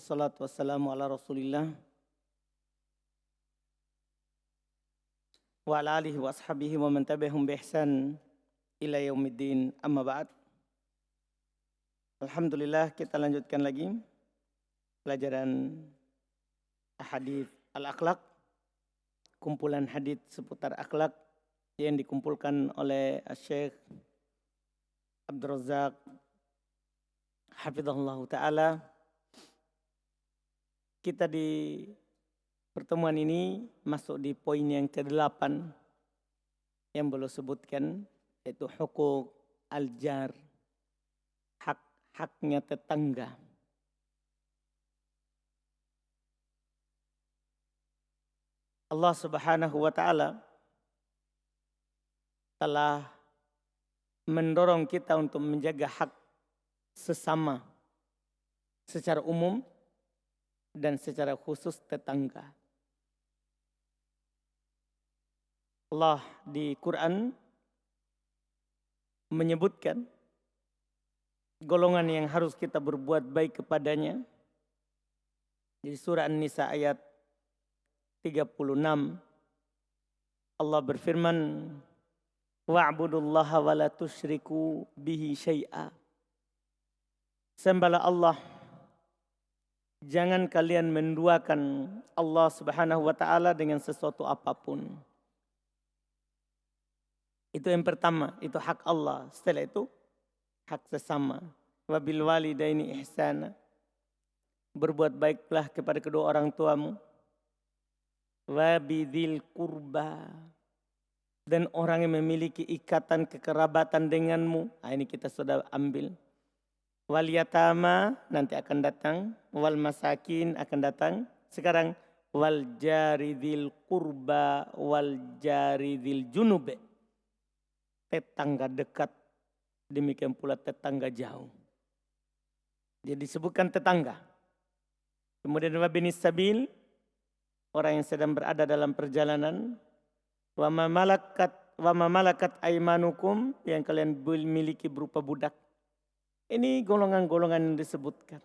Wassalatu wassalamu ala Rasulillah wa ala alihi wa ashabihi wa man tabi'ahum bi ihsan ila yaumiddin. Amma ba'd. Alhamdulillah, kita lanjutkan lagi pelajaran hadits al-akhlaq, kumpulan hadits seputar akhlak yang dikumpulkan oleh Syekh Abdul Razak hafizahullah ta'ala. Kita di pertemuan ini masuk di poin yang ke-8 yang belum sebutkan, yaitu hukuk al-jar, hak-haknya tetangga. Allah Subhanahu wa ta'ala telah mendorong kita untuk menjaga hak sesama secara umum dan secara khusus tetangga. Allah di Quran menyebutkan golongan yang harus kita berbuat baik kepadanya. Di surah An-Nisa ayat 36 Allah berfirman, wa'budullaha wa la tusyriku bihi syai'a. Sembahlah Allah, jangan kalian menduakan Allah Subhanahu wa ta'ala dengan sesuatu apapun. Itu yang pertama, itu hak Allah. Setelah itu hak sesama. Wa bil walidaini ihsana. Berbuat baiklah kepada kedua orang tuamu. Wa bidzil qurba. Dan orang yang memiliki ikatan kekerabatan denganmu. Nah, ini kita sudah ambil. Wal yatama nanti akan datang, wal masakin akan datang. Sekarang wal jaridil qurba wal jaridil junub. Tetangga dekat, demikian pula tetangga jauh. Jadi disebutkan tetangga. Kemudian wabinis sabil, orang yang sedang berada dalam perjalanan. Wa ma malakat aimanukum, yang kalian miliki berupa budak. Ini golongan-golongan yang disebutkan.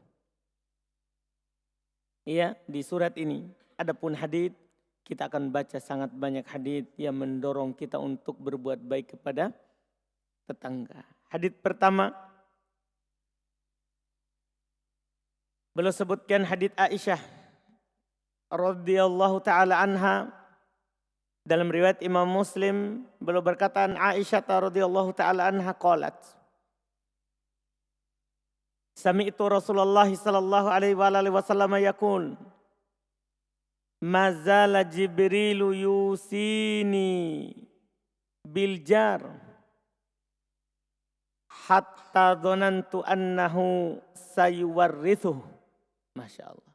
Iya, di surat ini. Adapun hadits, kita akan baca sangat banyak hadits yang mendorong kita untuk berbuat baik kepada tetangga. Hadits pertama, beliau sebutkan hadits Aisyah radhiyallahu taala anha. Dalam riwayat Imam Muslim, beliau berkata, Aisyah radhiyallahu taala anha qalat, sami'tu Rasulullah sallallahu alaihi wasallam yaqul, mazala Jibrilu yusini bil jar hatta dhanantu annahu sayuwarrithu. Masya Allah.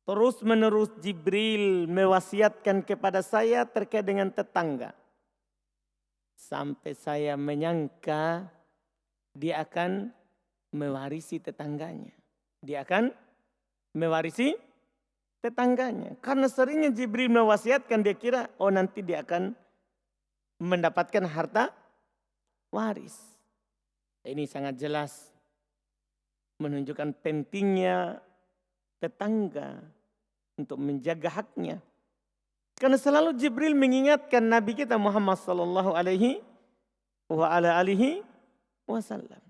Terus menerus Jibril mewasiatkan kepada saya terkait dengan tetangga. Sampai saya menyangka dia akan mewarisi tetangganya. Dia akan mewarisi tetangganya. Karena seringnya Jibril mewasiatkan, dia kira nanti dia akan mendapatkan harta waris. Ini sangat jelas menunjukkan pentingnya tetangga untuk menjaga haknya. Karena selalu Jibril mengingatkan Nabi kita Muhammad sallallahu alaihi wa ala alihi wasallam.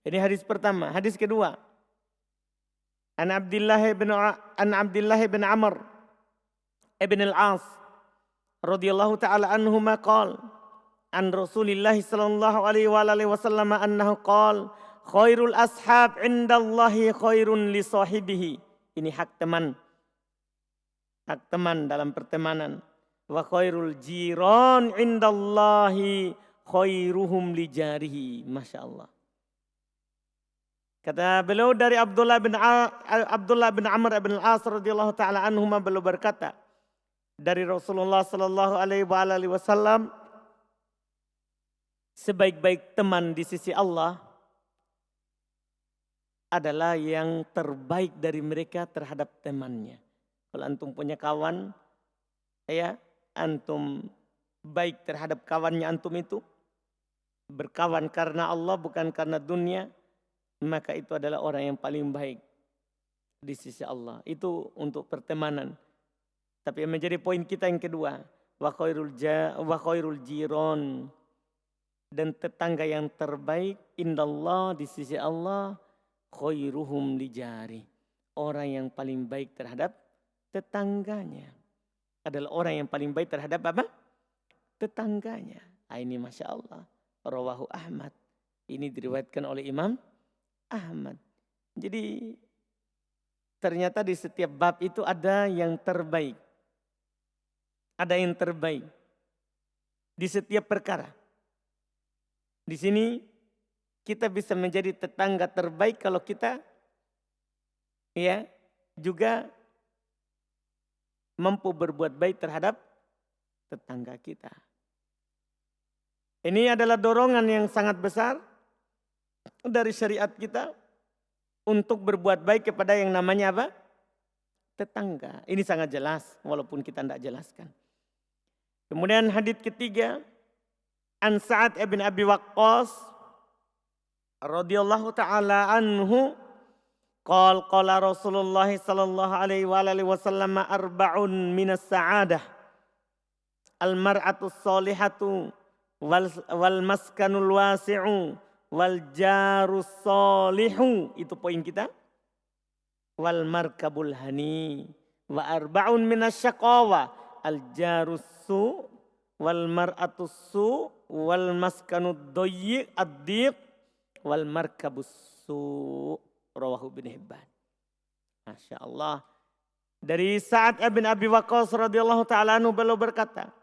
Ini hadis pertama. Hadis kedua. An Abdullah bin Amr ibn al-As radhiyallahu ta'ala anhuma qala an Rasulillah sallallahu alaihi wa alihi wasallam annahu qala khairul ashab indallahi khairun li sahibihi. Ini hak teman. Hak teman dalam pertemanan. Wa khairul jiran indallahi khairuhum li jarihi. Masya Allah. Kata beliau dari Abdullah bin Amr bin al-As radhiyallahu taala anhuma, beliau berkata dari Rasulullah sallallahu alaihi wasallam, sebaik-baik teman di sisi Allah adalah yang terbaik dari mereka terhadap temannya. Kalau antum punya kawan, ya, antum baik terhadap kawannya antum itu, berkawan karena Allah bukan karena dunia, maka itu adalah orang yang paling baik. di sisi Allah. Itu untuk pertemanan. Tapi yang menjadi poin kita yang kedua, wa khairul jiron, dan tetangga yang terbaik indallah, di sisi Allah, khairuhum lijari. Orang yang paling baik terhadap tetangganya adalah orang yang paling baik terhadap apa? Tetangganya. Ini Masya Allah. Rawahu Ahmad. Ini diriwayatkan oleh Imam Ahmad. Jadi ternyata di setiap bab itu ada yang terbaik. Ada yang terbaik. Di setiap perkara. Di sini kita bisa menjadi tetangga terbaik kalau kita ya juga mampu berbuat baik terhadap tetangga kita. Ini adalah dorongan yang sangat besar dari syariat kita untuk berbuat baik kepada yang namanya apa? Tetangga. Ini sangat jelas walaupun kita tidak jelaskan. Kemudian hadits ketiga, An Sa'ad ibn Abi Waqqas radhiyallahu taala anhu qala Rasulullah sallallahu alaihi wasallam arba'un minas sa'adah al mar'atus salihatu wal maskanul wasi'u wal jarus salihu. Itu poin kita. Wal markabul hani wa arba'un minas syaqawa al jarus su wal mar'atus su wal maskanud dayyiq ad-diq wal markabus su. Rawahu Ibnu Hibban. Masya Allah. Dari Sa'ad bin Abi Waqqas radhiyallahu taala anhu beliau berkata,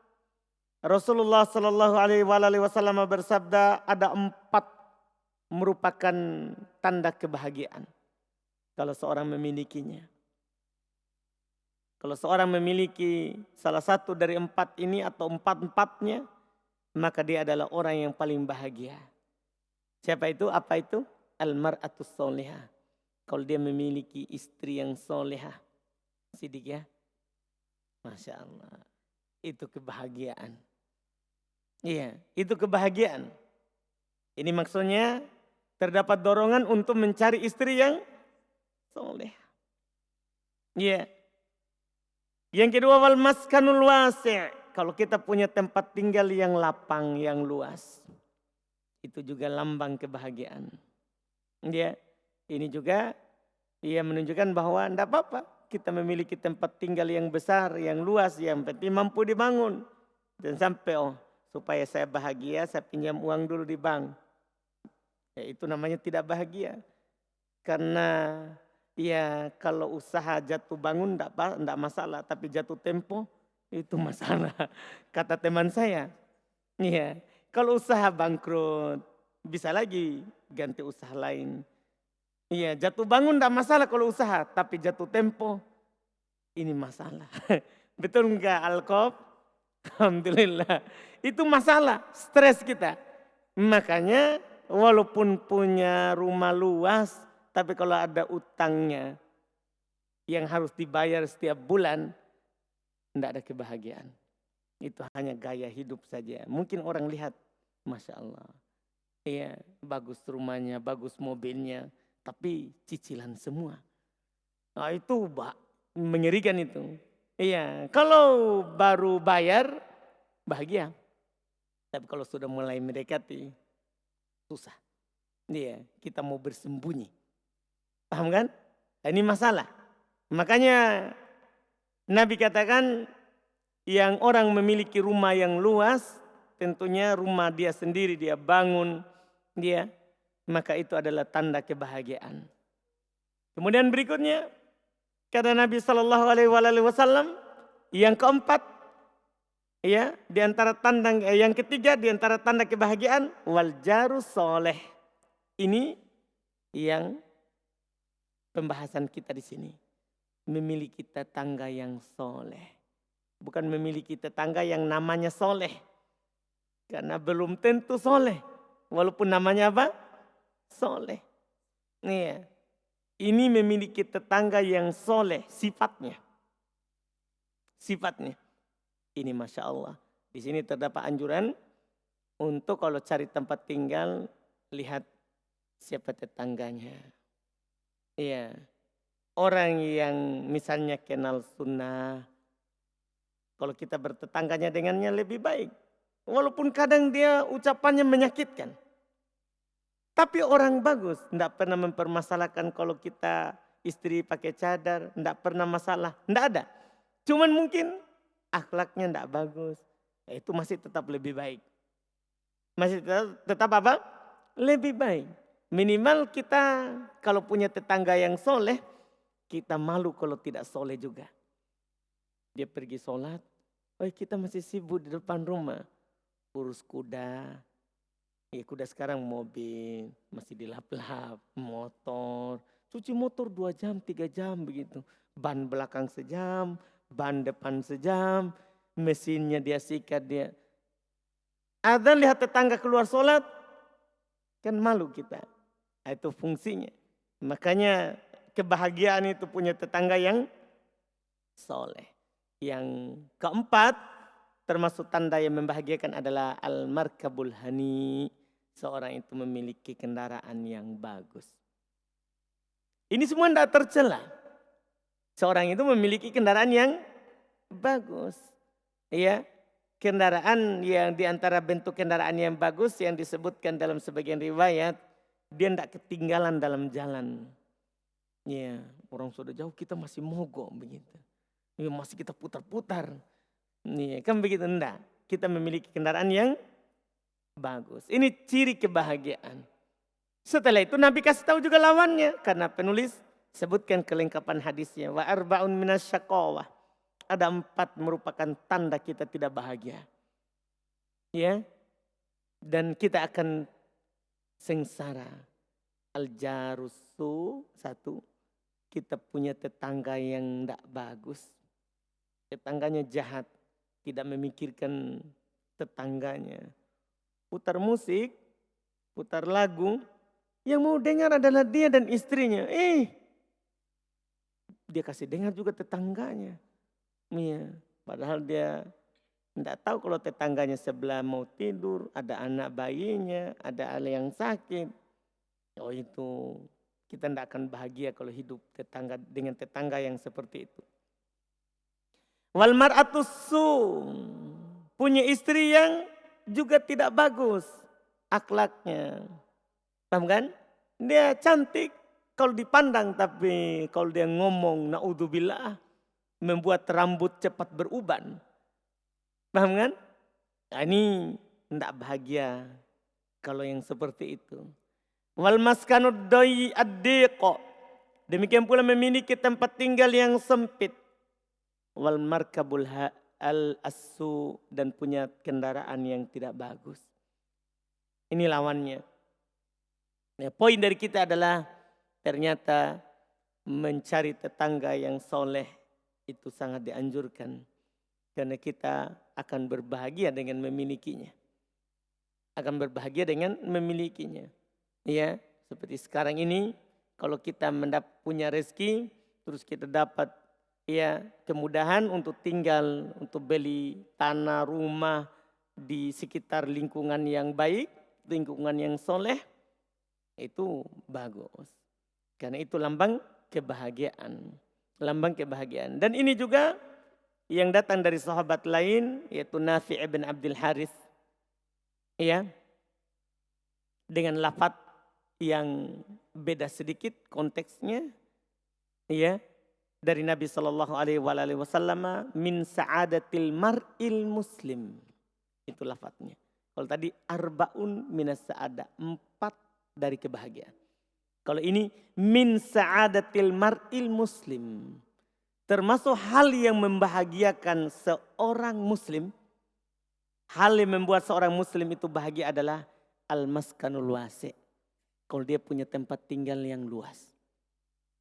Rasulullah sallallahu alaihi wasallam bersabda, ada 4 merupakan tanda kebahagiaan kalau seorang memilikinya. Kalau seorang memiliki salah satu dari 4 ini atau 4-4-nya, maka dia adalah orang yang paling bahagia. Siapa itu? Apa itu? Al-mar'atus solihah. Kalau dia memiliki istri yang solehah. Sidik ya. Masya Allah. Itu kebahagiaan. Iya, itu kebahagiaan. Ini maksudnya terdapat dorongan untuk mencari istri yang soleh. Iya. Yang kedua, wal maskanul wasi'. Kalau kita punya tempat tinggal yang lapang, yang luas. Itu juga lambang kebahagiaan. Iya. Ini juga ia menunjukkan bahwa tidak apa-apa kita memiliki tempat tinggal yang besar, yang luas, yang penting mampu dibangun. Dan sampai supaya saya bahagia, saya pinjam uang dulu di bank. Ya, itu namanya tidak bahagia. Karena ya kalau usaha jatuh bangun tidak masalah, tapi jatuh tempo itu masalah. Kata teman saya, ya kalau usaha bangkrut bisa lagi ganti usaha lain. Iya, jatuh bangun tidak masalah kalau usaha, tapi jatuh tempo ini masalah. Betul enggak Alkob? Alhamdulillah. Itu masalah, stres kita. Makanya walaupun punya rumah luas, tapi kalau ada utangnya yang harus dibayar setiap bulan, tidak ada kebahagiaan. Itu hanya gaya hidup saja. Mungkin orang lihat, Masya Allah. Iya, bagus rumahnya, bagus mobilnya. Tapi cicilan semua. Nah itu mengerikan itu. Iya, kalau baru bayar bahagia. Tapi kalau sudah mulai mendekati susah. Iya, kita mau bersembunyi. Paham kan? Nah, ini masalah. Makanya Nabi katakan yang orang memiliki rumah yang luas, tentunya rumah dia sendiri dia bangun, dia maka itu adalah tanda kebahagiaan. Kemudian berikutnya kata Nabi Shallallahu Alaihi Wasallam yang keempat, ya di antara tanda yang ketiga di antara tanda kebahagiaan wal jarus soleh. Ini yang pembahasan kita di sini, memiliki tetangga yang soleh, bukan memiliki tetangga yang namanya soleh, karena belum tentu soleh, walaupun namanya apa? Soleh. Nih, ini memiliki tetangga yang soleh sifatnya. Sifatnya. Ini Masya Allah. Di sini terdapat anjuran untuk kalau cari tempat tinggal, lihat siapa tetangganya. Iya. Orang yang misalnya kenal sunnah, kalau kita bertetangganya dengannya lebih baik. Walaupun kadang dia ucapannya menyakitkan. Tapi orang bagus, tidak pernah mempermasalahkan kalau kita istri pakai cadar, tidak pernah masalah, tidak ada. Cuman mungkin akhlaknya tidak bagus, itu masih tetap lebih baik. Masih tetap apa? Lebih baik. Minimal kita kalau punya tetangga yang soleh, kita malu kalau tidak soleh juga. Dia pergi sholat, oh kita masih sibuk di depan rumah. Urus kuda, ya kuda sekarang mobil, masih dilap-lap, motor. Cuci motor 2 jam, 3 jam begitu. Ban belakang sejam, ban depan sejam, mesinnya dia sikat dia. Ada lihat tetangga keluar sholat, kan malu kita. Itu fungsinya. Makanya kebahagiaan itu punya tetangga yang soleh. Yang keempat, termasuk tanda yang membahagiakan adalah al-markabul hani. Seorang itu memiliki kendaraan yang bagus. Ini semua tidak tercela. Seorang itu memiliki kendaraan yang bagus. Ya, kendaraan yang diantara bentuk kendaraan yang bagus yang disebutkan dalam sebagian riwayat, dia tidak ketinggalan dalam jalan. Ya, orang sudah jauh kita masih mogok begitu. Ya, masih kita putar-putar. Nih, kan begitu enggak? Kita memiliki kendaraan yang bagus. Ini ciri kebahagiaan. Setelah itu Nabi kasih tahu juga lawannya. Karena penulis sebutkan kelengkapan hadisnya. Wa arba'un minasyaqawah. Ada 4 merupakan tanda kita tidak bahagia. Ya. Dan kita akan sengsara. Al-jarusu 1. Kita punya tetangga yang tidak bagus. Tetangganya jahat. Tidak memikirkan tetangganya. Putar musik, putar lagu. Yang mau dengar adalah dia dan istrinya. Dia kasih dengar juga tetangganya. Iya, padahal dia tidak tahu kalau tetangganya sebelah mau tidur. Ada anak bayinya, ada anak yang sakit. Oh itu, kita tidak akan bahagia kalau hidup tetangga dengan tetangga yang seperti itu. Wal mar'atus su, punya istri yang juga tidak bagus akhlaknya. Paham kan? Dia cantik kalau dipandang, tapi kalau dia ngomong naudzubillah membuat rambut cepat beruban. Paham kan? Nah, ini tidak bahagia kalau yang seperti itu. Wal maskanud dai ad-diqa, demikian pula memiliki tempat tinggal yang sempit. Wal markabul al-assu, dan punya kendaraan yang tidak bagus. Ini lawannya. Nah, poin dari kita adalah ternyata mencari tetangga yang soleh itu sangat dianjurkan. Karena kita akan berbahagia dengan memilikinya. Akan berbahagia dengan memilikinya. Ya, seperti sekarang ini kalau kita punya rezeki, terus kita dapat ya kemudahan untuk tinggal, untuk beli tanah, rumah di sekitar lingkungan yang baik, lingkungan yang soleh, itu bagus. Karena itu lambang kebahagiaan. Lambang kebahagiaan. Dan ini juga yang datang dari sahabat lain, yaitu Nafi' bin Abdul Haris. Ya, dengan lafaz yang beda sedikit konteksnya. Ya, dari Nabi SAW, min sa'adatil mar'il muslim. Itu lafadznya. Kalau tadi arba'un minas sa'adah, 4 dari kebahagiaan. Kalau ini min sa'adatil mar'il muslim. Termasuk hal yang membahagiakan seorang muslim. Hal yang membuat seorang muslim itu bahagia adalah al-maskanul wasi'. Kalau dia punya tempat tinggal yang luas.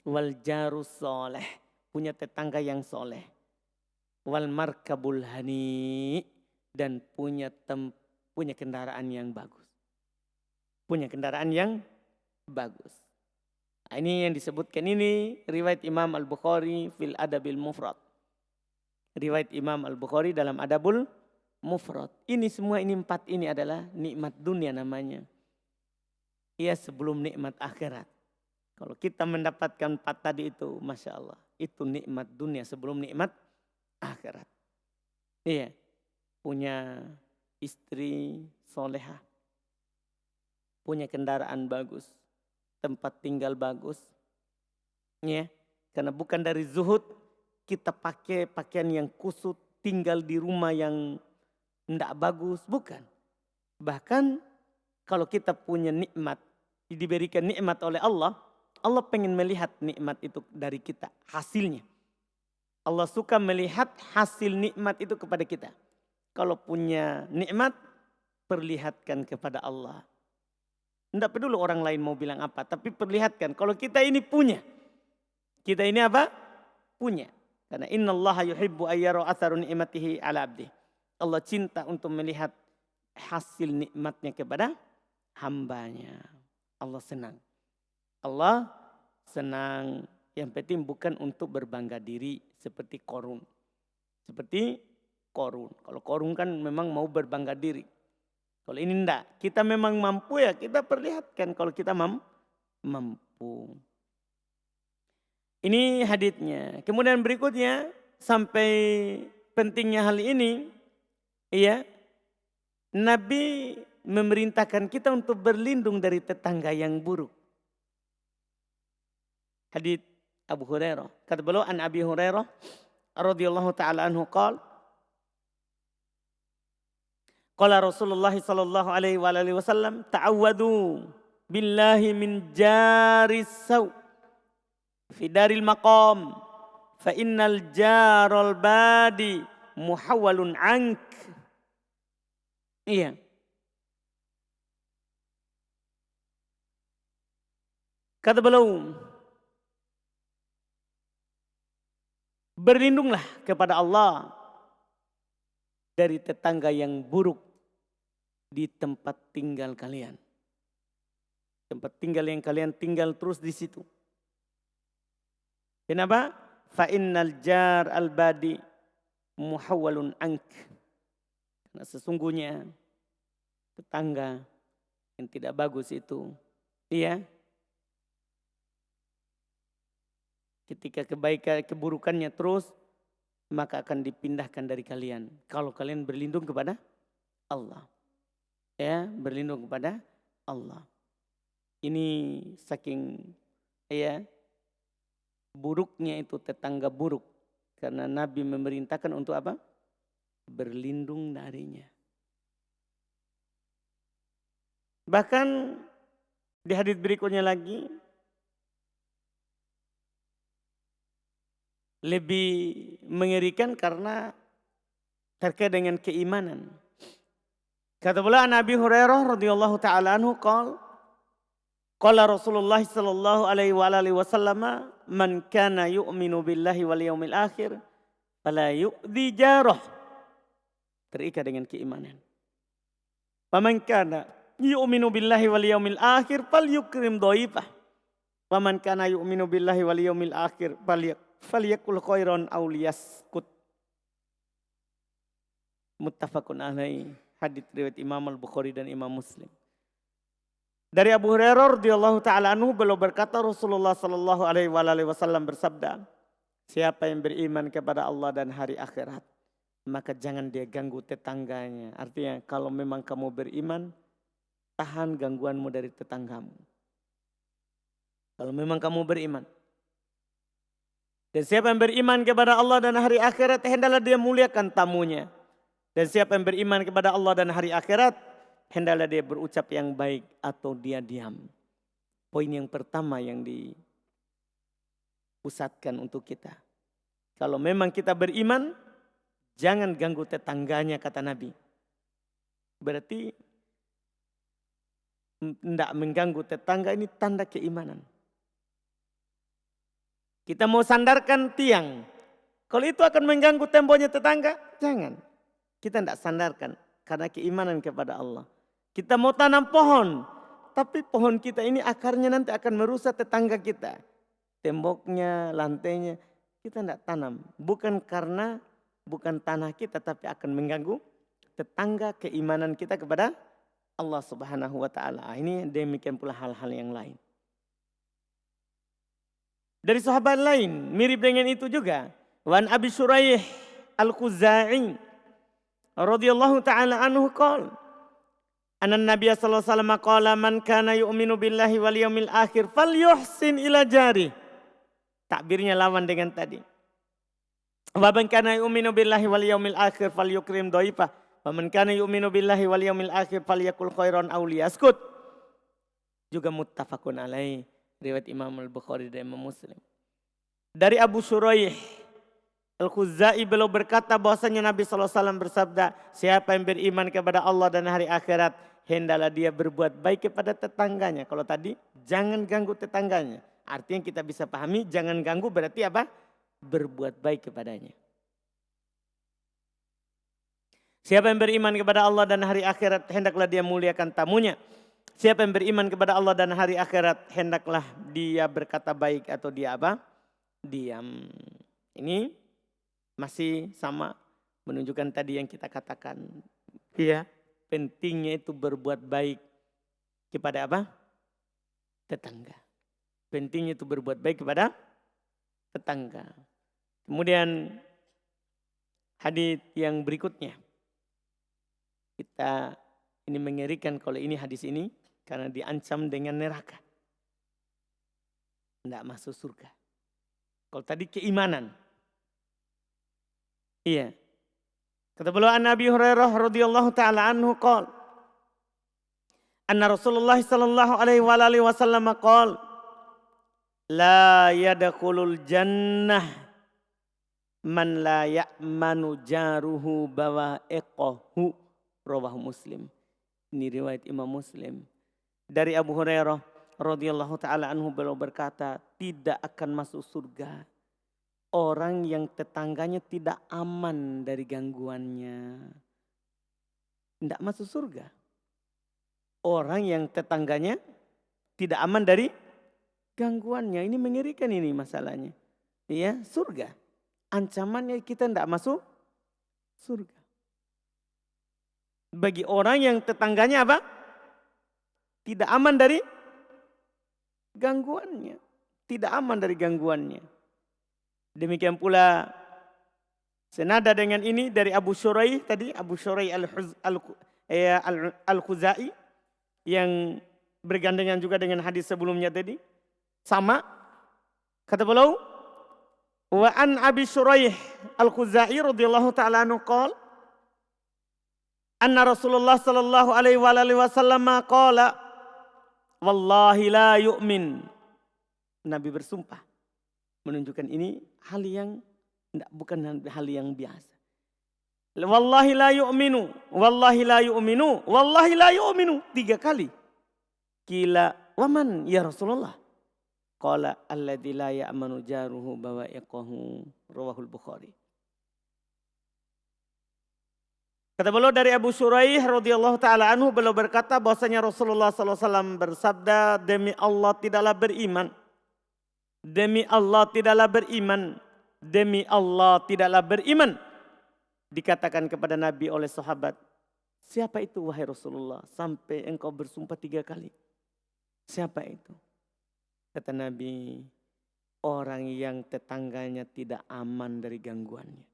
Wal jarus soleh, punya tetangga yang soleh. Wal markabul hani, dan punya kendaraan yang bagus. Punya kendaraan yang bagus. Nah, ini yang disebutkan ini riwayat Imam Al-Bukhari fil Adabil Mufrad. Riwayat Imam Al-Bukhari dalam Adabul Mufrad. Ini semua, ini 4 ini adalah nikmat dunia namanya. Ia sebelum nikmat akhirat. Kalau kita mendapatkan 4 tadi itu, Masya Allah. Itu nikmat dunia sebelum nikmat akhirat. Iya, punya istri solehah. Punya kendaraan bagus. Tempat tinggal bagus. Ya, karena bukan dari zuhud, kita pakai pakaian yang kusut, tinggal di rumah yang tidak bagus. Bukan. Bahkan kalau kita punya nikmat, diberikan nikmat oleh Allah, Allah pengen melihat nikmat itu dari kita, hasilnya. Allah suka melihat hasil nikmat itu kepada kita. Kalau punya nikmat, perlihatkan kepada Allah. Tidak peduli orang lain mau bilang apa, tapi perlihatkan kalau kita ini punya. Kita ini apa? Punya. Karena innallaha yuhibbu ayyara atharu ni'matihi ala abdi. Allah cinta untuk melihat hasil nikmatnya kepada hambanya. Allah senang. Allah senang. Yang penting bukan untuk berbangga diri seperti Qorun. Seperti Qorun. Kalau Qorun kan memang mau berbangga diri. Kalau ini enggak. Kita memang mampu ya kita perlihatkan kalau kita mampu. Ini haditsnya. Kemudian berikutnya sampai pentingnya hal ini. Ya, Nabi memerintahkan kita untuk berlindung dari tetangga yang buruk. Hadits Abu Hurairah. Kata beliau an Abi Hurairah radhiyallahu taala anhu qala qala Rasulullah sallallahu alaihi wasallam ta'awwadu billahi min jaris saw fi daril maqam fa innal jaral badi muhawwalun ank. Iya. Kata beliau, berlindunglah kepada Allah dari tetangga yang buruk di tempat tinggal kalian. Tempat tinggal yang kalian tinggal terus di situ. Kenapa? Fa innal jar al-badi muhawwalun ank. Karena sesungguhnya tetangga yang tidak bagus itu, iya, ketika kebaikan keburukannya terus, maka akan dipindahkan dari kalian. Kalau kalian berlindung kepada Allah. Ya, berlindung kepada Allah. Ini saking ya buruknya itu tetangga buruk. Karena Nabi memerintahkan untuk apa? Berlindung darinya. Bahkan di hadits berikutnya lagi, lebih mengerikan karena terkait dengan keimanan. Kata pula Nabi Hurairah radhiyallahu taala anhu qala Rasulullah sallallahu alaihi wasallam man kana yu'minu billahi wal yaumil akhir fala yu'dhi jarah. Terikat dengan keimanan. Faman kana yu'minu billahi wal yaumil akhir falyukrim dhaifah. Faman kana yu'minu billahi wal yaumil akhir falyakul khairan aw liyaskut. Muttafaqun alaihi. Hadits riwayat Imam Al-Bukhari dan Imam Muslim. Dari Abu Hurairah radhiyallahu taala anhu beliau berkata Rasulullah sallallahu alaihi wasallam bersabda, siapa yang beriman kepada Allah dan hari akhirat, maka jangan dia ganggu tetangganya. Artinya kalau memang kamu beriman, tahan gangguanmu dari tetanggamu. Kalau memang kamu beriman. Dan siapa yang beriman kepada Allah dan hari akhirat, hendaklah dia muliakan tamunya. Dan siapa yang beriman kepada Allah dan hari akhirat, hendaklah dia berucap yang baik atau dia diam. Poin yang pertama yang dipusatkan untuk kita. Kalau memang kita beriman, jangan ganggu tetangganya kata Nabi. Berarti tidak mengganggu tetangga ini tanda keimanan. Kita mau sandarkan tiang. Kalau itu akan mengganggu temboknya tetangga, jangan. Kita tidak sandarkan karena keimanan kepada Allah. Kita mau tanam pohon, tapi pohon kita ini akarnya nanti akan merusak tetangga kita. Temboknya, lantainya, kita tidak tanam. Bukan karena bukan tanah kita, tapi akan mengganggu tetangga keimanan kita kepada Allah Subhanahu wa ta'ala. Ini demikian pula hal-hal yang lain. Dari sahabat lain mirip dengan itu juga. Wan Abi Shuraih Al-Khuzai radhiyallahu taala anhu qala anna Nabiy sallallahu alaihi wasallam qala man kana yu'minu billahi wal yawmil akhir falyuhsin ila jari. Takbirnya lawan dengan tadi. Wa man kana yu'minu billahi wal yawmil akhir falyukrim dhaifah. Wa man kana yu'minu billahi wal yawmil akhir falyakul khairan aw liyaskut. Juga muttafaqun alaih. Riwayat Imam Al-Bukhari dan Imam Muslim. Dari Abu Shuraih Al-Khuzai beliau berkata bahwasanya Nabi SAW bersabda, siapa yang beriman kepada Allah dan hari akhirat, hendaklah dia berbuat baik kepada tetangganya. Kalau tadi, jangan ganggu tetangganya. Artinya kita bisa pahami, jangan ganggu berarti apa? Berbuat baik kepadanya. Siapa yang beriman kepada Allah dan hari akhirat, hendaklah dia muliakan tamunya. Siapa yang beriman kepada Allah dan hari akhirat, hendaklah dia berkata baik atau dia apa? Diam. Ini masih sama menunjukkan tadi yang kita katakan. Iya. Pentingnya itu berbuat baik kepada apa? Tetangga. Pentingnya itu berbuat baik kepada tetangga. Kemudian hadis yang berikutnya. Kita ini mengerikan kalau ini hadis ini karena diancam dengan neraka. Tidak masuk surga. Kalau tadi keimanan. Iya. Kata beliau an Nabi Hurairah radhiyallahu taala anhu qol. Anna Rasulullah sallallahu alaihi wasallam qol. La yadkhulul jannah man la ya'manu jaruhu bawa'iqahu. Rawahu Muslim. Ini riwayat Imam Muslim. Dari Abu Hurairah radhiyallahu taala anhu beliau berkata, tidak akan masuk surga orang yang tetangganya tidak aman dari gangguannya. Tidak masuk surga. Orang yang tetangganya tidak aman dari gangguannya. Ini mengerikan ini masalahnya. Ya, surga. Ancamannya kita tidak masuk surga. Bagi orang yang tetangganya apa? Tidak aman dari gangguannya. Tidak aman dari gangguannya. Demikian pula senada dengan ini dari Abu Shuraih tadi, Abu Shuraih Al-Khuzai yang bergandengan juga dengan hadis sebelumnya tadi. Sama, kata beliau, wa an Abi Shuraih Al-Khuzai radhiyallahu ta'ala anhu qala anna Rasulullah sallallahu alaihi wasallam qala wallahi la yu'min. Nabi bersumpah. Menunjukkan ini hal yang bukan hal yang biasa. Wallahi la yu'minu, wallahi la yu'minu, wallahi la yu'minu. 3 kali. Qila waman ya Rasulullah? Qala alladzi la ya'manu jaruhu bawa'iqahu. Rawahul Bukhari. Kata beliau dari Abu Shuraih radhiyallahu taala anhu, beliau berkata bahwasanya Rasulullah sallallahu alaihi wasallam bersabda, demi Allah tidaklah beriman. Demi Allah tidaklah beriman. Demi Allah tidaklah beriman. Dikatakan kepada Nabi oleh sahabat, siapa itu wahai Rasulullah sampai engkau bersumpah 3 kali? Siapa itu? Kata Nabi, orang yang tetangganya tidak aman dari gangguannya.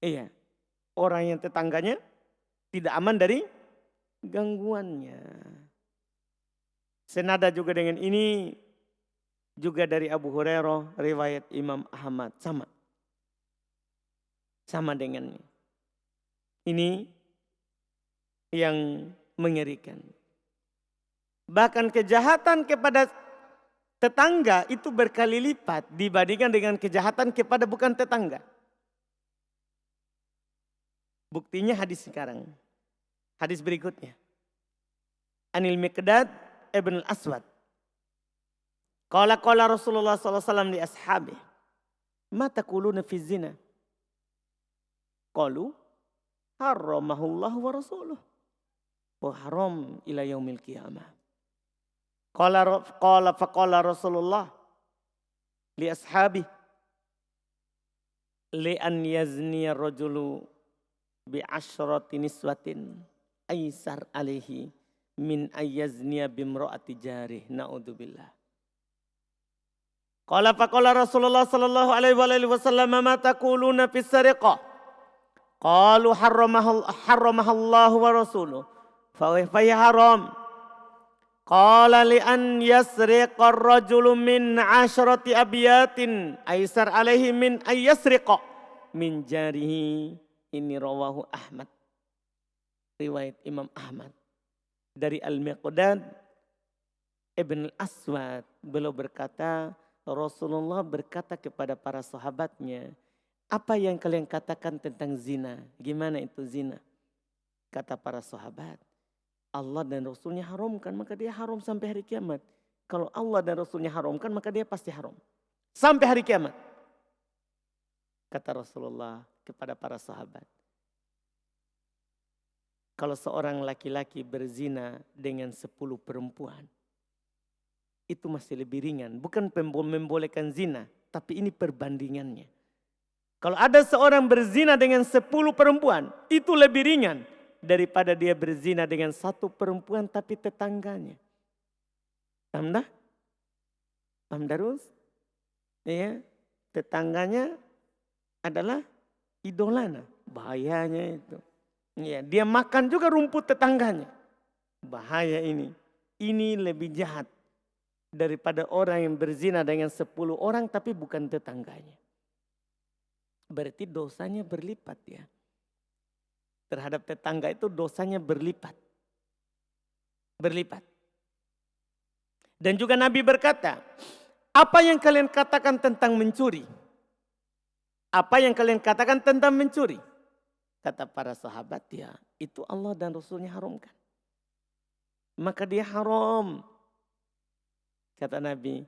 Iya, orang yang tetangganya tidak aman dari gangguannya. Senada juga dengan ini, juga dari Abu Hurairah, riwayat Imam Ahmad. Sama dengannya. Ini yang mengerikan. Bahkan kejahatan kepada tetangga itu berkali lipat dibandingkan dengan kejahatan kepada bukan tetangga. Buktinya hadis sekarang. Hadis berikutnya. Anil Miqdad ibn al-Aswad. Qala Rasulullah sallallahu alaihi wasallam li ashabi, "Ma taquluna fi zina?" Qalu, "Harramahullahu wa rasuluh wa haram ila yaumil qiyamah." Faqala Rasulullah li ashabi, "Li an yazni ar-rajulu bi asyrati niswatin aisar alaihi min ayyazniya bimra'ati jarih." Naudzubillah. Faqala Rasulullah sallallahu alaihi wasallam, "Ma taquluna fis sariqah?" Qalu harramahallahu wa rasuluhu. Fa hiya haram. Qala li an yasriqa ar-rajulu min 'asharati abyatin aisar alaihi min ay yasriqa min jarihi. Ini rawahu Ahmad. Riwayat Imam Ahmad. Dari Al-Miqdad Ibn Al-Aswad. Beliau berkata, Rasulullah berkata kepada para sahabatnya, apa yang kalian katakan tentang zina? Gimana itu zina? Kata para sahabat, Allah dan Rasulnya haramkan, maka dia haram sampai hari kiamat. Kalau Allah dan Rasulnya haramkan, maka dia pasti haram. Sampai hari kiamat. Kata Rasulullah kepada para sahabat. Kalau seorang laki-laki berzina dengan 10 perempuan, itu masih lebih ringan. Bukan membolehkan zina, tapi ini perbandingannya. Kalau ada seorang berzina dengan 10 perempuan, itu lebih ringan daripada dia berzina dengan 1 perempuan tapi tetangganya. Paham dah? Paham darus? Ya, tetangganya adalah idolana. Bahayanya itu. Ya, dia makan juga rumput tetangganya. Bahaya ini. Ini lebih jahat daripada orang yang berzina dengan 10 orang tapi bukan tetangganya. Berarti dosanya berlipat ya. Terhadap tetangga itu dosanya berlipat. Berlipat. Dan juga Nabi berkata, apa yang kalian katakan tentang mencuri? Apa yang kalian katakan tentang mencuri? Kata para sahabat, ya itu Allah dan Rasulnya haramkan. Maka dia haram. Kata Nabi,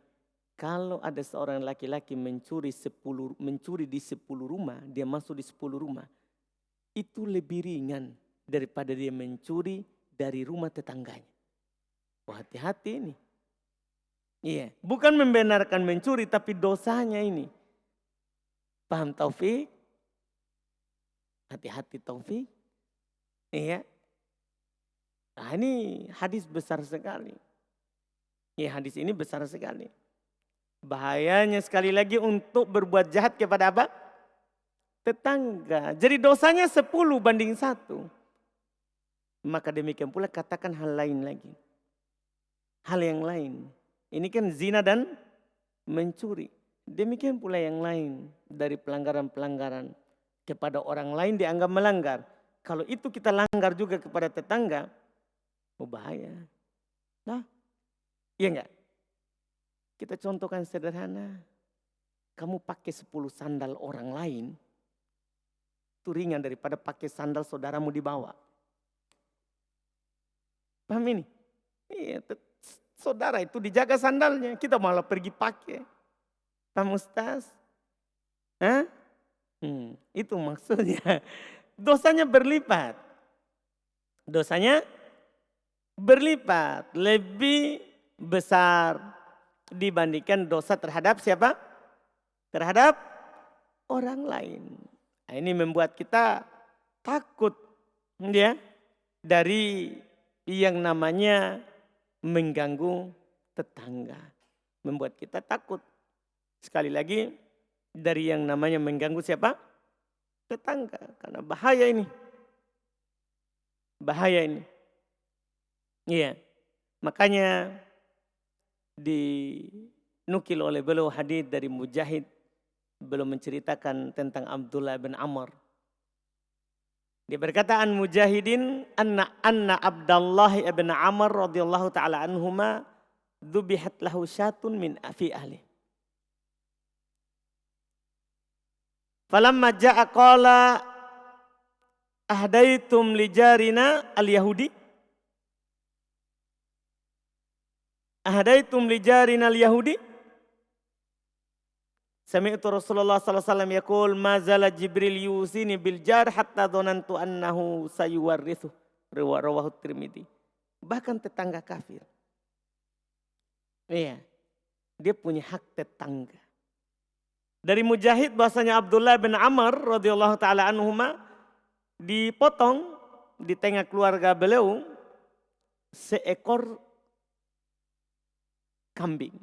kalau ada seorang laki-laki mencuri di 10 rumah, dia masuk di 10 rumah. Itu lebih ringan daripada dia mencuri dari rumah tetangganya. Wah, hati-hati ini. Iya, bukan membenarkan mencuri tapi dosanya ini. Paham Taufik? Hati-hati Taufik. Iya. Nah, ini hadis besar sekali. Ya, hadis ini besar sekali. Bahayanya sekali lagi untuk berbuat jahat kepada apa? Tetangga. Jadi dosanya 10 banding 1. Maka demikian pula katakan hal lain lagi. Hal yang lain. Ini kan zina dan mencuri. Demikian pula yang lain dari pelanggaran-pelanggaran. Kepada orang lain dianggap melanggar. Kalau itu kita langgar juga kepada tetangga. Oh bahaya. Nah, iya enggak? Kita contohkan sederhana. Kamu pakai 10 sandal orang lain. Itu ringan daripada pakai sandal saudaramu di bawah. Paham ini? Iya, saudara itu dijaga sandalnya. Kita malah pergi pakai. Paham Ustaz? Hah? Itu maksudnya. Dosanya berlipat. Dosanya berlipat. Lebih besar dibandingkan dosa terhadap siapa? Terhadap orang lain. Nah, ini membuat kita takut ya dari yang namanya mengganggu tetangga. Membuat kita takut. Sekali lagi dari yang namanya mengganggu siapa? Tetangga. Karena bahaya ini. Bahaya ini. Iya. Makanya dinukil oleh beliau hadits dari Mujahid. Belum menceritakan tentang Abdullah bin Amr. Dia berkata an Mujahidin anna Abdullah bin Amr radhiyallahu taala anhuma dzubihat lahu syatun min fi ahli. Falamma jaa qala ahdaitum li jarina al-yahudi. Ahdaitum li jarina al-yahudi. Sami'tu Rasulullah sallallahu alaihi wasallam yaqul ma zala Jibril yusini bil jar hatta dhanantu annahu sayuwarrithu. Rawahu Tirmidzi. Bahkan tetangga kafir. Iya. Dia punya hak tetangga. Dari Mujahid bahasanya Abdullah bin Amr radhiyallahu taala anhuma dipotong di tengah keluarga beliau seekor kambing.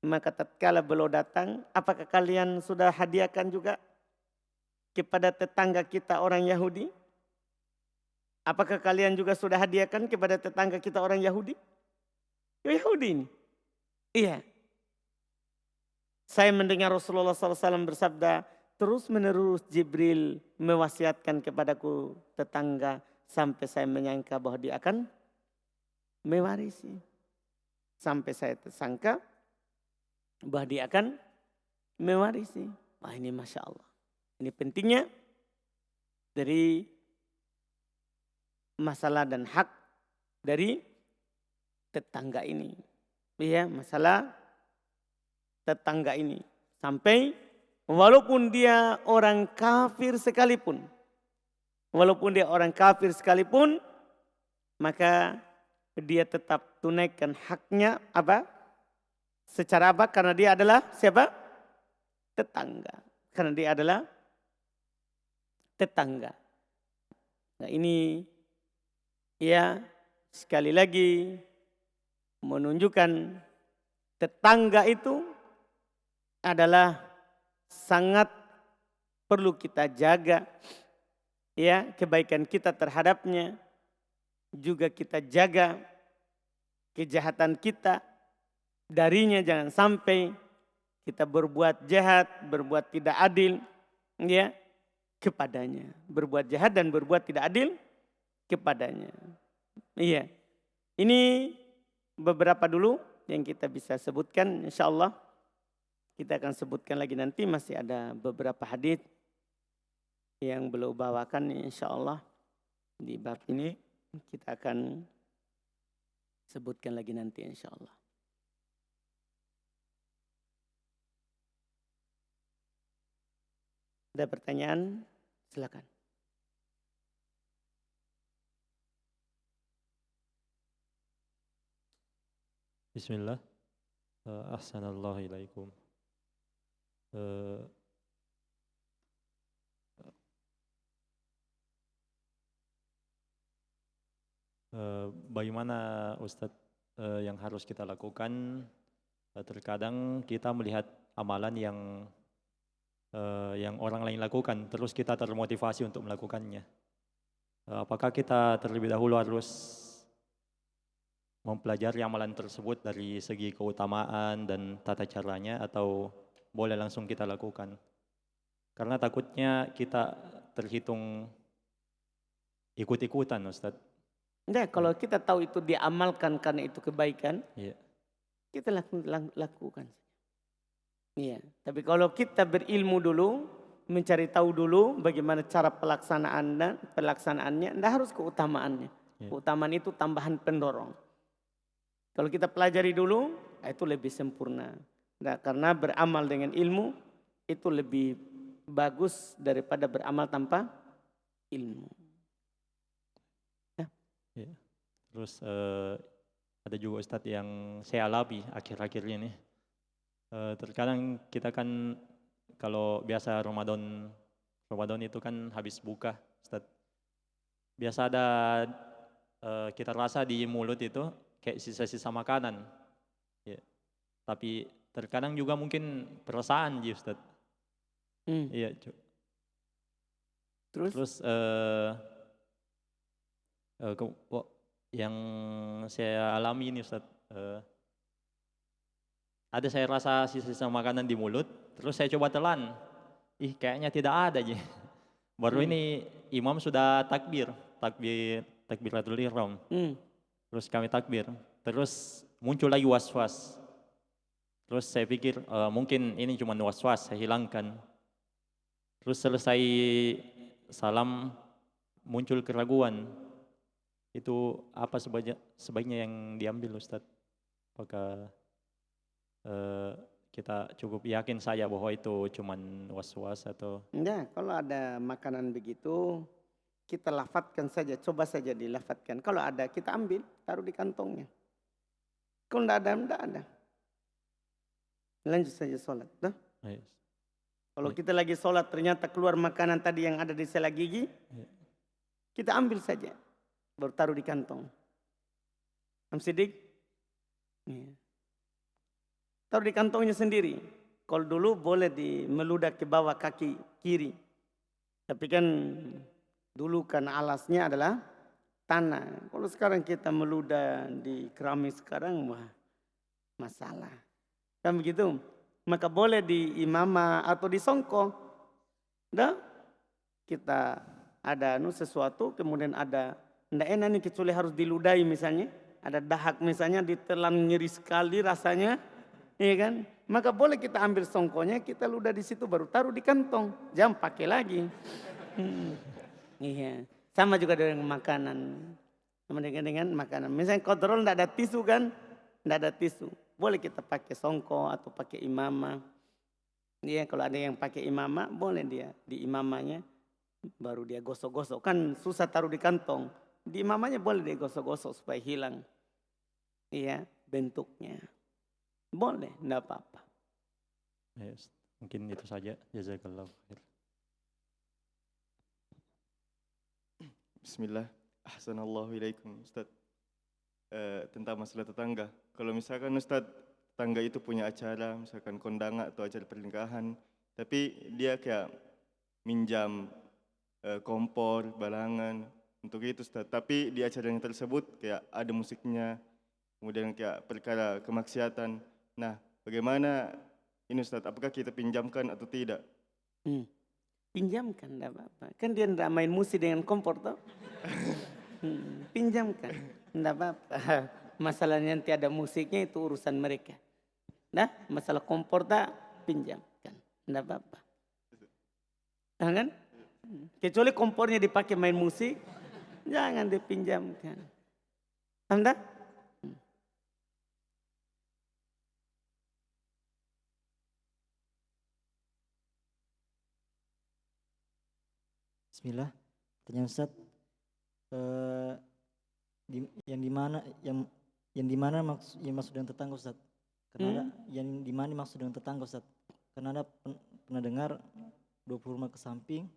Maka tatkala beliau datang, apakah kalian sudah hadiahkan juga kepada tetangga kita orang Yahudi? Apakah kalian juga sudah hadiahkan kepada tetangga kita orang Yahudi? Yahudi ini. Iya. Saya mendengar Rasulullah SAW bersabda, terus menerus Jibril mewasiatkan kepadaku tetangga sampai saya menyangka bahwa dia akan mewarisi. Sampai saya tersangka bahwa dia akan mewarisi. Wah ini Masya Allah. Ini pentingnya dari masalah dan hak dari tetangga ini. Iya, masalah tetangga ini. Sampai walaupun dia orang kafir sekalipun. Walaupun dia orang kafir sekalipun. Maka dia tetap tunaikan haknya apa? Secara apa? Karena dia adalah siapa? Tetangga. Karena dia adalah tetangga. Nah ini ya sekali lagi menunjukkan tetangga itu adalah sangat perlu kita jaga. Ya, kebaikan kita terhadapnya juga kita jaga, kejahatan kita darinya jangan sampai kita berbuat jahat, berbuat tidak adil ya kepadanya. Berbuat jahat dan berbuat tidak adil kepadanya. Iya. Ini beberapa dulu yang kita bisa sebutkan, insyaallah. Kita akan sebutkan lagi nanti, masih ada beberapa hadits yang beliau bawakan insyaallah di bab ini. Kita akan sebutkan lagi nanti insyaallah. Ada pertanyaan? Silakan. Bismillah. Ahsanallahu ilaikum. Bagaimana Ustadz yang harus kita lakukan? Terkadang kita melihat amalan yang orang lain lakukan, terus kita termotivasi untuk melakukannya. Apakah kita terlebih dahulu harus mempelajari amalan tersebut dari segi keutamaan dan tata caranya, atau boleh langsung kita lakukan? Karena takutnya kita terhitung ikut-ikutan, Ustadz. Nah, kalau kita tahu itu diamalkan karena itu kebaikan, yeah, kita lakukan. Iya. Tapi kalau kita berilmu dulu, mencari tahu dulu bagaimana cara pelaksanaannya, tidak harus keutamaannya. yeah. Keutamaan itu tambahan pendorong. Kalau kita pelajari dulu, itu lebih sempurna. Nah, karena beramal dengan ilmu itu lebih bagus daripada beramal tanpa ilmu. Ya. Terus ada juga Ustadz yang saya alami akhir-akhir ini. Terkadang kita kan kalau biasa Ramadan itu kan habis buka, Ustadz. Biasa ada kita rasa di mulut itu kayak sisa-sisa makanan. Ya. Tapi terkadang juga mungkin perasaan sih, Ustadz. Iya, Terus yang saya alami ini Ustadz, ada saya rasa sisa-sisa makanan di mulut, terus saya coba telan, kayaknya tidak ada aja. Baru ini imam sudah takbiratul ihram, terus kami takbir, terus muncul lagi was-was, terus saya pikir mungkin ini cuma was-was, saya hilangkan, terus selesai salam muncul keraguan. Itu apa sebaiknya yang diambil Ustadz? Apakah kita cukup yakin saja bahwa itu cuman was-was atau? Enggak, kalau ada makanan begitu kita lafadzkan saja, coba saja dilafadzkan. Kalau ada kita ambil, taruh di kantongnya. Kalau tidak ada. Lanjut saja sholat. Yes. Kalau kita lagi sholat ternyata keluar makanan tadi yang ada di sela gigi, kita ambil saja. Baru taruh di kantong. Am sidik. taruh di kantongnya sendiri. Kalau dulu boleh meludah ke bawah kaki kiri. Tapi kan dulu kan alasnya adalah tanah. Kalau sekarang kita meludah di keramik sekarang, wah masalah. Kan begitu? Maka boleh di imamah atau di songko. Dah kita ada sesuatu kemudian ada ndak enak nih kecuali harus diludahi misalnya. Ada dahak misalnya ditelan nyeri sekali rasanya. Iya kan? Maka boleh kita ambil songkonya, kita ludah di situ baru taruh di kantong. Jangan pakai lagi. Iya. Sama juga dengan makanan. Sama dengan makanan. Misalnya kontrol tidak ada tisu kan? Tidak ada tisu. Boleh kita pakai songko atau pakai imamah. Iya, kalau ada yang pakai imamah, boleh dia di imamahnya baru dia gosok-gosok. Kan susah taruh di kantong. Di imamahnya boleh dia gosok-gosok supaya hilang. Iya, bentuknya. Boleh, tidak apa-apa. Ya, mungkin itu saja. Jazakallah khair. Bismillah. Ahsanallahu ilaikum Ustaz. Tentang masalah tetangga. Kalau misalkan Ustaz, tetangga itu punya acara, misalkan kondangan atau acara pernikahan, tapi dia kayak minjam kompor, balangan, untuk itu Ustaz. Tapi di acara yang tersebut kayak ada musiknya, kemudian kayak perkara kemaksiatan. Nah, bagaimana ini Ustaz, apakah kita pinjamkan atau tidak? Pinjamkan, tidak apa-apa. Kan dia tidak main musik dengan kompor toh. Pinjamkan, tidak apa-apa. Masalahnya nanti ada musiknya itu urusan mereka. Nah, masalah kompor tak pinjamkan, tidak apa-apa. Kan? Kecuali kompornya dipakai main musik, jangan dipinjamkan. Anda? Bismillah. Pertanyaan Ustaz, yang di mana maksud dengan tetangga Ustaz? Karena ada yang di mana maksud dengan tetangga Ustaz? Karena ada pernah dengar 20 rumah ke samping,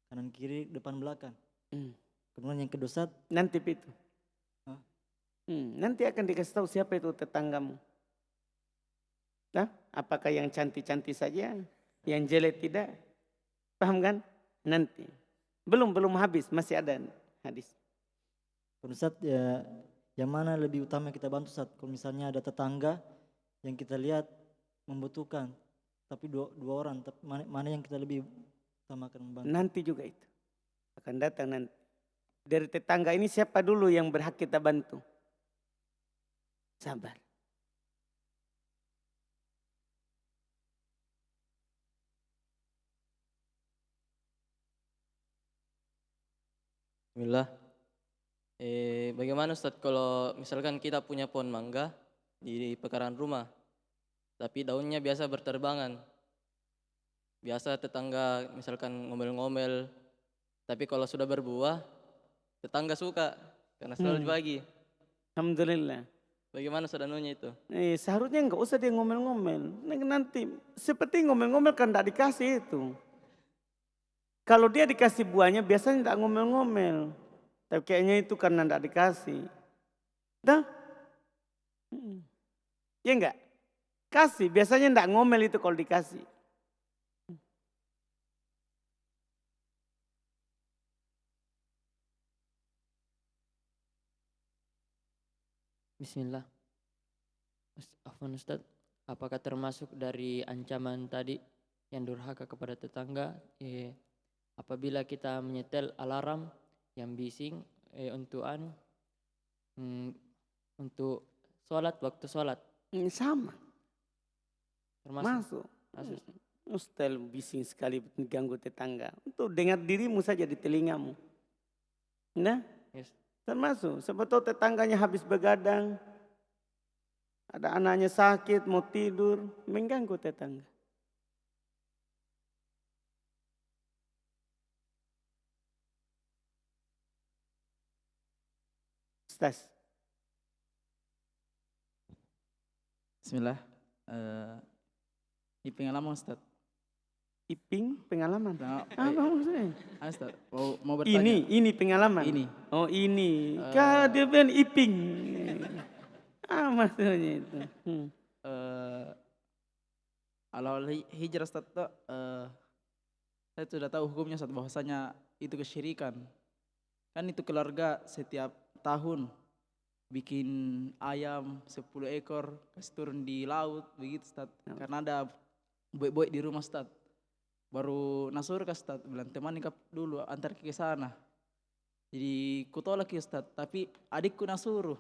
kanan kiri, depan belakang. Kemudian yang kedua Ustaz, Nanti itu. Nanti akan dikasih tahu siapa itu tetanggamu. Nah, apakah yang cantik-cantik saja, yang jelek tidak? Paham kan? Nanti. Belum habis, masih ada hadis. Ustaz, ya, yang mana lebih utama kita bantu Ustaz? Kalau misalnya ada tetangga yang kita lihat membutuhkan, tapi dua orang, tapi mana yang kita lebih utamakan membantu? Nanti juga itu. Akan datang nanti. Dari tetangga ini siapa dulu yang berhak kita bantu? Sabar. Bismillah. Bagaimana Ustaz kalau misalkan kita punya pohon mangga di pekarangan rumah, tapi daunnya biasa berterbangan. Biasa tetangga misalkan ngomel-ngomel, tapi kalau sudah berbuah, tetangga suka karena selalu dibagi. Alhamdulillah. Bagaimana Ustaz anunya itu? Seharusnya enggak usah dia ngomel-ngomel. Nanti seperti ngomel-ngomel kan enggak dikasih itu. Kalau dia dikasih buahnya biasanya enggak ngomel-ngomel. Tapi kayaknya itu karena enggak dikasih. Dah? Ya enggak? Kasih, biasanya enggak ngomel itu kalau dikasih. Bismillah. Afwan Ustaz, apakah termasuk dari ancaman tadi yang durhaka kepada tetangga apabila kita menyetel alarm yang bising untuk sholat, waktu sholat? Sama. Termasuk. Masuk. Ustaz bising sekali mengganggu tetangga. Untuk dengar dirimu saja di telingamu. Nah, Yes. termasuk. Sebetulnya tetangganya habis begadang. Ada anaknya sakit, mau tidur. Mengganggu tetangga. Ustaz. Bismillah. Ini pengalaman Ustaz. Iping pengalaman. Nah, Apa maksudnya? Ustaz, mau bertanya. Ini pengalaman. Ini. Oh ini. Dia bilang iping. Maksudnya itu. Awal hijrah Ustaz tuh, saya sudah tahu hukumnya Ustaz, bahwasanya itu kesyirikan. Kan itu keluarga setiap tahun bikin ayam 10 ekor kasih turun di laut begitu Ustaz. Karena ada boy-boy di rumah Ustaz. Baru nasur ke Ustaz, bilang teman nikah dulu antar ke sana. Jadi ku tolak ya Ustaz, tapi adikku nasuruh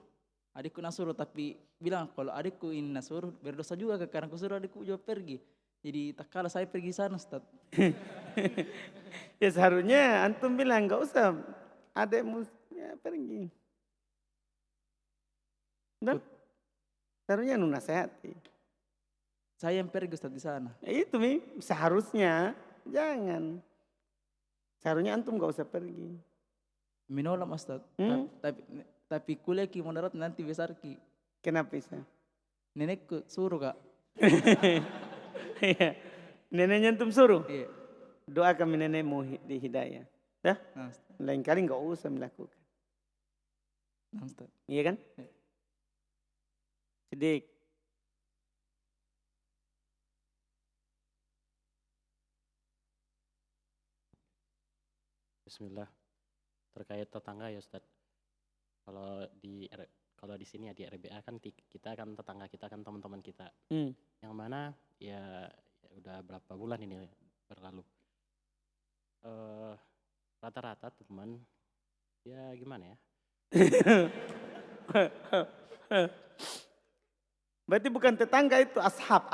tapi bilang kalau adikku ini nasuruh berdosa juga karena ku suruh adikku juga pergi. Jadi tak kalah saya pergi sana Ustaz. Ya seharusnya antum bilang nggak usah adekmu ya, pergi. Dan seharusnya nu nasihati. Saya yang pergi Ustaz di sana. Ya itu Mi, seharusnya jangan. Seharusnya antum nggak usah pergi. Menolak Ustaz. Tapi kuliah ki moderat nanti besar ki. Kenapa bisa? Nenekku suruh Kak. Iya. Neneknya antum suruh. Iya. Doakan nenekmu di hidayah. Dah? Nah, Ustaz. Lain kali nggak usah melakukan. Nah, Ustaz. Iya kan? Iya. Sidik. Bismillah. Terkait tetangga ya Ustaz. Kalau di sini ya di RBA kan kita kan tetangga kita kan teman-teman kita. Yang mana ya udah berapa bulan ini berlalu. Rata-rata teman ya gimana ya? Berarti bukan tetangga itu ashab.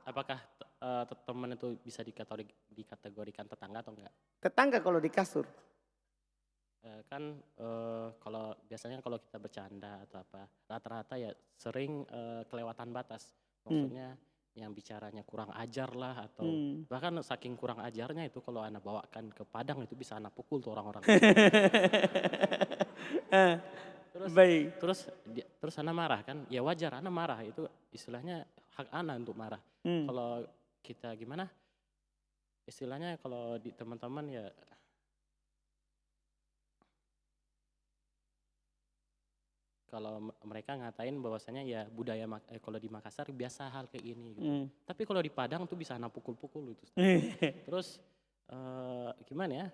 Apakah teman itu bisa dikategorikan tetangga atau enggak? Tetangga kalau di kasur. Kan kalau biasanya kalau kita bercanda atau apa, rata-rata ya sering kelewatan batas. Maksudnya yang bicaranya kurang ajar lah atau bahkan saking kurang ajarnya itu kalau anak bawakan ke Padang itu bisa anak pukul tuh orang-orang. Baik. Terus anak marah kan, ya wajar anak marah, itu istilahnya hak anak untuk marah. Kalau kita gimana, istilahnya kalau di teman-teman ya kalau mereka ngatain bahwasanya ya budaya kalau di Makassar biasa hal kayak gini gitu. Tapi kalau di Padang tuh bisa anak pukul-pukul itu. Terus gimana ya?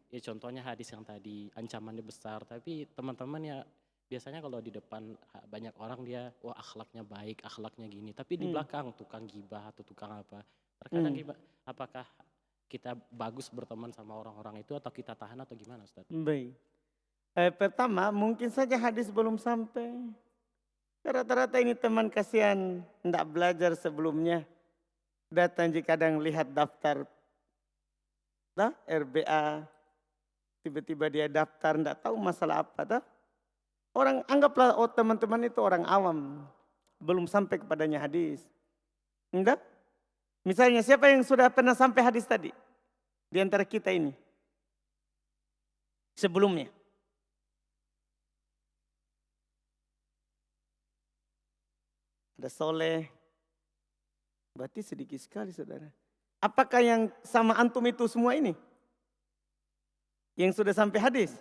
Ya contohnya hadis yang tadi ancamannya besar, tapi teman-teman ya biasanya kalau di depan banyak orang dia wah akhlaknya baik, akhlaknya gini, tapi di belakang tukang gibah atau tukang apa. Terkadang apakah kita bagus berteman sama orang-orang itu atau kita tahan atau gimana Ustaz? Baik. Pertama mungkin saja hadis belum sampai. Rata-rata ini teman kasihan tidak belajar sebelumnya. Datang jika kadang lihat daftar RBA. Tiba-tiba dia daftar tidak tahu masalah apa. Orang anggaplah teman-teman itu orang awam. Belum sampai kepadanya hadis. Enggak? Misalnya siapa yang sudah pernah sampai hadis tadi? Di antara kita ini. Sebelumnya. Ada soleh. Berarti sedikit sekali saudara. Apakah yang sama antum itu semua ini? Yang sudah sampai hadis?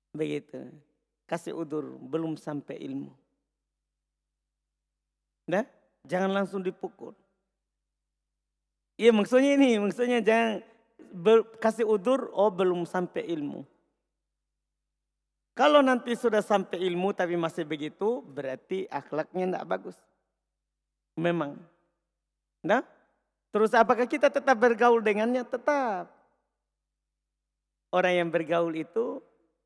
Begitu. Kasih udur, belum sampai ilmu. Nah, jangan langsung dipukul. Iya maksudnya jangan kasih udur, belum sampai ilmu. Kalau nanti sudah sampai ilmu tapi masih begitu, berarti akhlaknya tidak bagus. Memang. Nah, terus apakah kita tetap bergaul dengannya? Tetap. Orang yang bergaul itu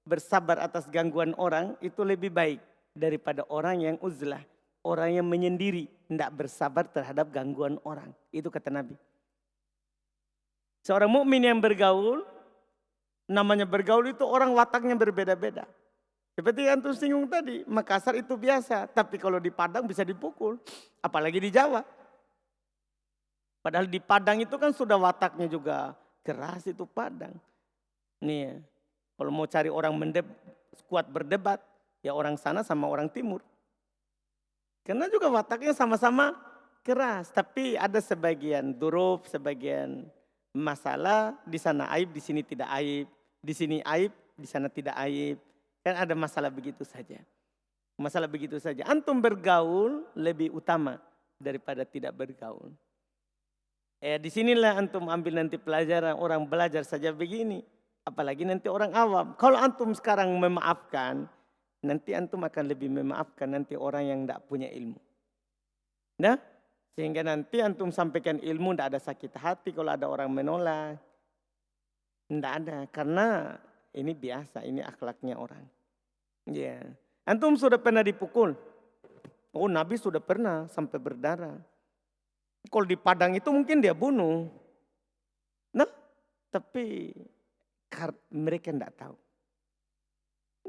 bersabar atas gangguan orang itu lebih baik daripada orang yang uzlah. Orang yang menyendiri, tidak bersabar terhadap gangguan orang. Itu kata Nabi. Seorang mukmin yang bergaul, namanya bergaul itu orang wataknya berbeda-beda. Seperti yang antum singgung tadi, Makassar itu biasa. Tapi kalau di Padang bisa dipukul, apalagi di Jawa. Padahal di Padang itu kan sudah wataknya juga keras itu Padang. Nih ya, kalau mau cari orang kuat berdebat, ya orang sana sama orang timur. Karena juga wataknya sama-sama keras. Tapi ada sebagian duruf, sebagian masalah. Di sana aib, di sini tidak aib. Di sini aib, di sana tidak aib. Kan ada masalah begitu saja. Masalah begitu saja. Antum bergaul lebih utama daripada tidak bergaul. Disinilah antum ambil nanti pelajaran, orang belajar saja begini. Apalagi nanti orang awam. Kalau antum sekarang memaafkan, nanti antum akan lebih memaafkan nanti orang yang tidak punya ilmu. Nah, sehingga nanti antum sampaikan ilmu, tidak ada sakit hati kalau ada orang menolak. Tidak ada, karena ini biasa, ini akhlaknya orang. Ya, antum sudah pernah dipukul? Oh, Nabi sudah pernah sampai berdarah. Kalau di Padang itu mungkin dia bunuh. Nah, tapi mereka tidak tahu.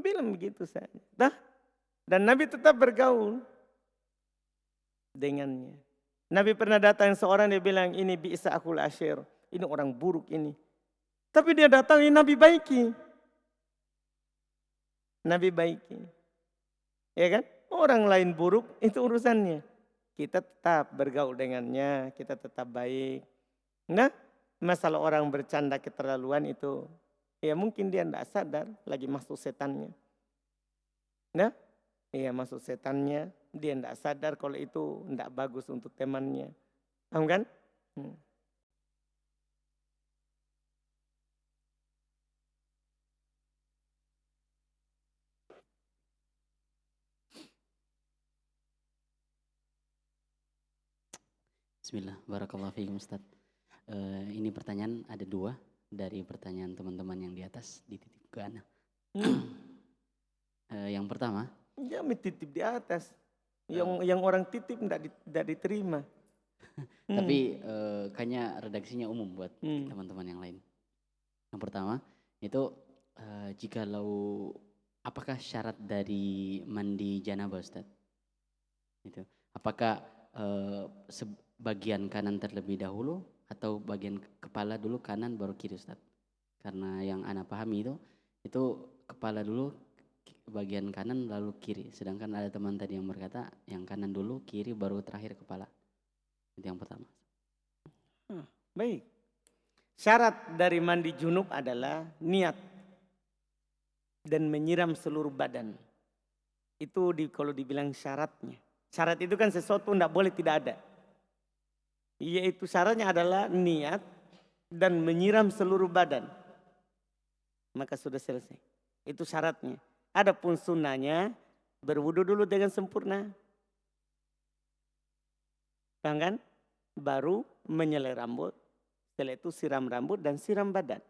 Bilang begitu saja. Nah, dan Nabi tetap bergaul dengannya. Nabi pernah datang seorang, dia bilang, ini bi'sa akhul asyir. Ini orang buruk ini. Tapi dia datang, ini Nabi baiki. Nabi baiki. Ya kan? Orang lain buruk, itu urusannya. Kita tetap bergaul dengannya, kita tetap baik. Nah, masalah orang bercanda keterlaluan itu, ya mungkin dia tidak sadar lagi masuk setannya. Nah, ya masuk setannya, dia tidak sadar kalau itu tidak bagus untuk temannya. Paham kan? Bismillah, barakallahu fiikum Ustaz. Ini pertanyaan ada 2 dari pertanyaan teman-teman yang di atas dititip ke ana. Yang pertama. Ya dititip di atas. Yang orang titip tidak diterima. Tapi kayaknya redaksinya umum buat teman-teman yang lain. Yang pertama itu jikalau apakah syarat dari mandi janabah Ustaz? Itu apakah bagian kanan terlebih dahulu atau bagian kepala dulu kanan baru kiri Ustaz? Karena yang ana pahami itu kepala dulu bagian kanan lalu kiri. Sedangkan ada teman tadi yang berkata yang kanan dulu kiri baru terakhir kepala. Itu yang pertama. Baik. Syarat dari mandi junub adalah niat dan menyiram seluruh badan. Itu kalau dibilang syaratnya. Syarat itu kan sesuatu tidak boleh tidak ada. Yaitu syaratnya adalah niat dan menyiram seluruh badan. Maka sudah selesai. Itu syaratnya. Adapun sunnahnya berwudu dulu dengan sempurna. Paham kan? Baru menyelai rambut. Setelah itu siram rambut dan siram badan.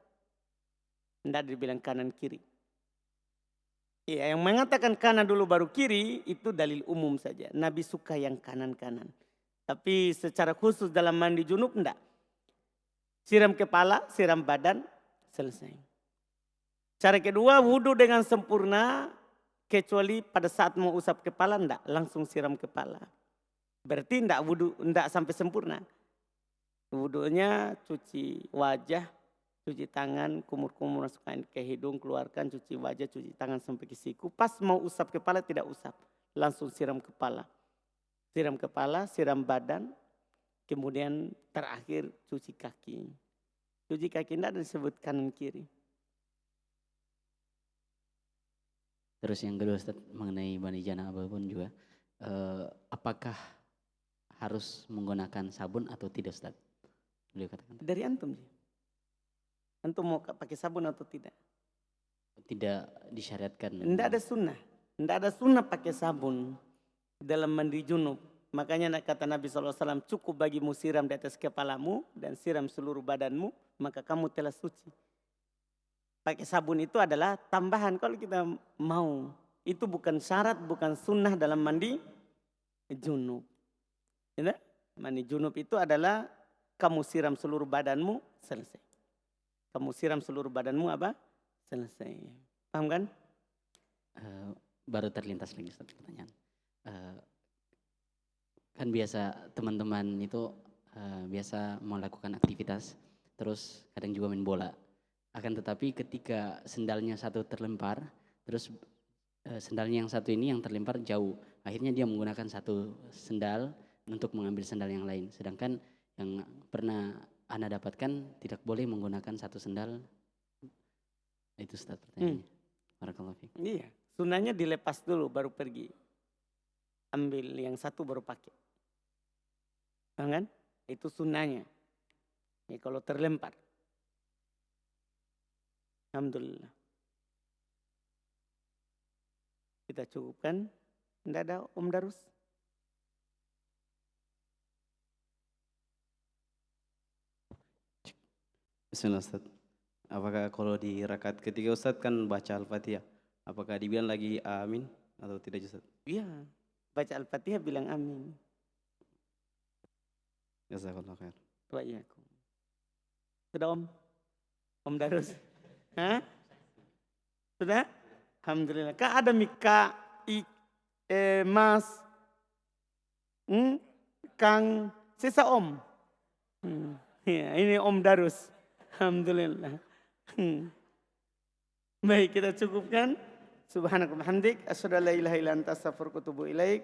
Tidak dibilang kanan kiri. Ya, yang mengatakan kanan dulu baru kiri itu dalil umum saja. Nabi suka yang kanan-kanan. Tapi secara khusus dalam mandi junub enggak. Siram kepala, siram badan, selesai. Cara kedua, wudu dengan sempurna, kecuali pada saat mau usap kepala enggak, langsung siram kepala. Berarti enggak wudu, enggak sampai sempurna. Wudunya cuci wajah, cuci tangan, kumur-kumur masukkan ke hidung, keluarkan, cuci wajah, cuci tangan sampai ke siku. Pas mau usap kepala tidak usap, langsung siram kepala. Siram kepala, siram badan, kemudian terakhir cuci kaki. Cuci kaki tidak disebut kanan kiri. Terus yang kedua Ustaz, mengenai mandi janabah pun juga, apakah harus menggunakan sabun atau tidak Ustaz? Beliau katakan. Dari antum sih. Antum mau pakai sabun atau tidak? Tidak disyariatkan. Tidak ada sunnah. Tidak ada sunnah pakai sabun dalam mandi junub. Makanya kata Nabi SAW, cukup bagimu siram di atas kepalamu dan siram seluruh badanmu, maka kamu telah suci. Pakai sabun itu adalah tambahan kalau kita mau. Itu bukan syarat, bukan sunnah dalam mandi junub. Ya? Mandi junub itu adalah kamu siram seluruh badanmu, selesai. Kamu siram seluruh badanmu apa? Selesai. Paham kan? Baru terlintas lagi satu pertanyaan. Kan biasa teman-teman itu biasa melakukan aktivitas, terus kadang juga main bola. Akan tetapi ketika sendalnya satu terlempar, terus sendalnya yang satu ini yang terlempar jauh. Akhirnya dia menggunakan satu sendal untuk mengambil sendal yang lain. Sedangkan yang pernah Anda dapatkan tidak boleh menggunakan satu sendal. Itu Ustaz pertanyaannya. Barakallahu fiik. Iya, sunnahnya dilepas dulu baru pergi. Ambil yang satu baru pakai. Kan? Itu sunnahnya. Ya, kalau terlempar. Alhamdulillah. Kita cukupkan. Tidak ada Om Darus? Bismillah Ustaz. Apakah kalau di rakaat ketiga Ustaz kan baca Al-Fatihah, apakah dibilang lagi amin atau tidak Ustaz? Iya. Baca Al-Fatihah bilang amin. Jazakallah khair. Wa iyyakum. Sudah Om? Om Darus? Hah? Sudah? Alhamdulillah. Kak ada Mika, Mas, Kang, sisa Om. Ya, ini Om Darus. Alhamdulillah. Baik, kita cukupkan. Subhanakallahumma hamdik. Asyhadu an la ilaha illa anta astaghfiruka wa atubu ilaik.